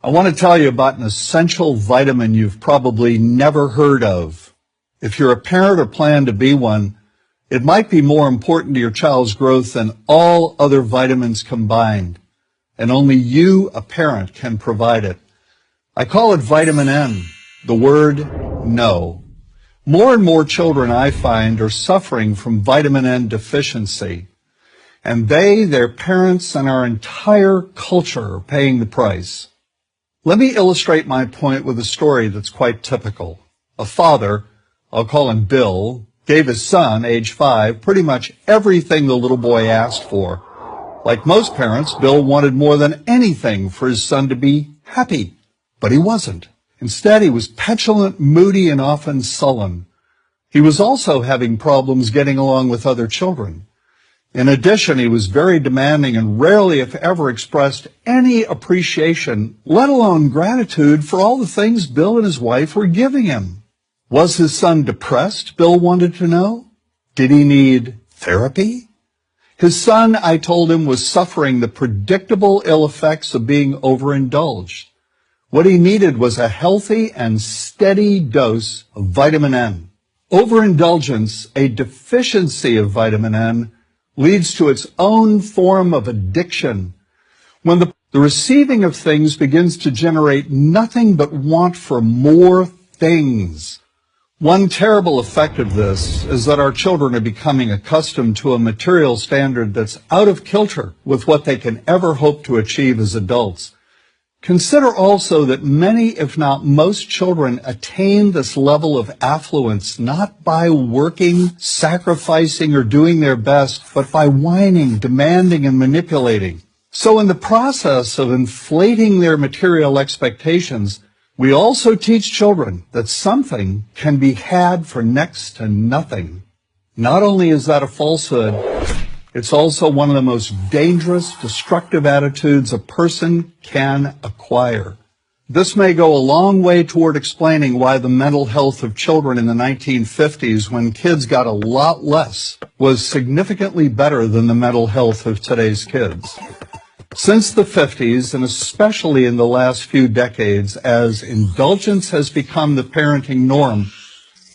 I want to tell you about an essential vitamin you've probably never heard of. If you're a parent or plan to be one, it might be more important to your child's growth than all other vitamins combined, and only you, a parent, can provide it. I call it vitamin N, the word no. More and more children, I find, are suffering from vitamin N deficiency, and they, their parents, and our entire culture are paying the price. Let me illustrate my point with a story that's quite typical. A father, I'll call him Bill, gave his son, age 5, pretty much everything the little boy asked for. Like most parents, Bill wanted more than anything for his son to be happy, but he wasn't. Instead, he was petulant, moody, and often sullen. He was also having problems getting along with other children. In addition, he was very demanding and rarely, if ever, expressed any appreciation, let alone gratitude, for all the things Bill and his wife were giving him. Was his son depressed, Bill wanted to know? Did he need therapy? His son, I told him, was suffering the predictable ill effects of being overindulged. What he needed was a healthy and steady dose of vitamin N. Overindulgence, a deficiency of vitamin N, leads to its own form of addiction. When the receiving of things begins to generate nothing but want for more things. One terrible effect of this is that our children are becoming accustomed to a material standard that's out of kilter with what they can ever hope to achieve as adults. Consider also that many, if not most, children attain this level of affluence not by working, sacrificing, or doing their best, but by whining, demanding, and manipulating. So in the process of inflating their material expectations, we also teach children that something can be had for next to nothing. Not only is that a falsehood, it's also one of the most dangerous, destructive attitudes a person can acquire. This may go a long way toward explaining why the mental health of children in the 1950s, when kids got a lot less, was significantly better than the mental health of today's kids. Since the 50s, and especially in the last few decades, as indulgence has become the parenting norm,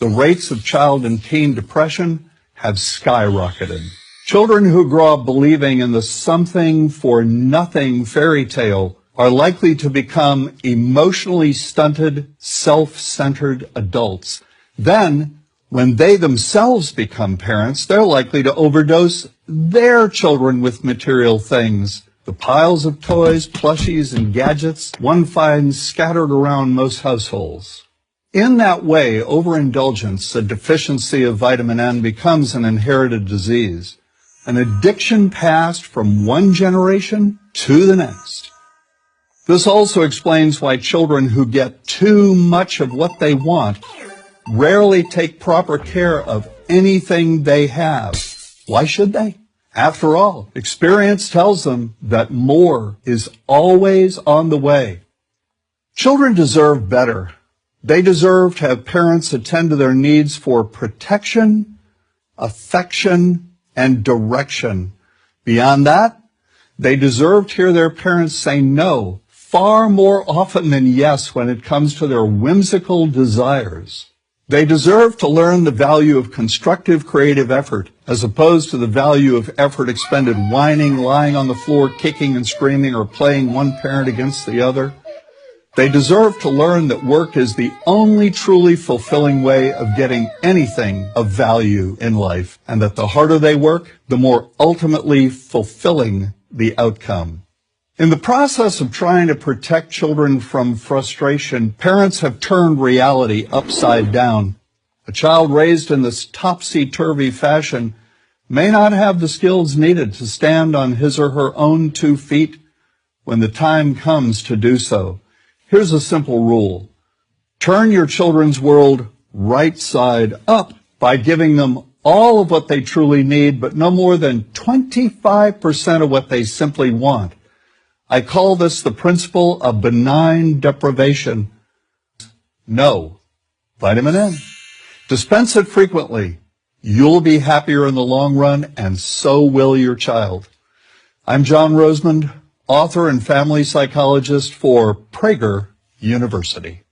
the rates of child and teen depression have skyrocketed. Children who grow up believing in the something for nothing fairy tale are likely to become emotionally stunted, self-centered adults. Then, when they themselves become parents, they're likely to overdose their children with material things. The piles of toys, plushies, and gadgets one finds scattered around most households. In that way, overindulgence, a deficiency of vitamin N, becomes an inherited disease. An addiction passed from one generation to the next. This also explains why children who get too much of what they want rarely take proper care of anything they have. Why should they? After all, experience tells them that more is always on the way. Children deserve better. They deserve to have parents attend to their needs for protection, affection, and direction. Beyond that, they deserve to hear their parents say no far more often than yes when it comes to their whimsical desires. They deserve to learn the value of constructive creative effort as opposed to the value of effort expended whining, lying on the floor, kicking and screaming, or playing one parent against the other. They deserve to learn that work is the only truly fulfilling way of getting anything of value in life, and that the harder they work, the more ultimately fulfilling the outcome. In the process of trying to protect children from frustration, parents have turned reality upside down. A child raised in this topsy-turvy fashion may not have the skills needed to stand on his or her own 2 feet when the time comes to do so. Here's a simple rule. Turn your children's world right side up by giving them all of what they truly need, but no more than 25% of what they simply want. I call this the principle of benign deprivation. No. Vitamin N. Dispense it frequently. You'll be happier in the long run, and so will your child. I'm John Rosemond. author and family psychologist for Prager University.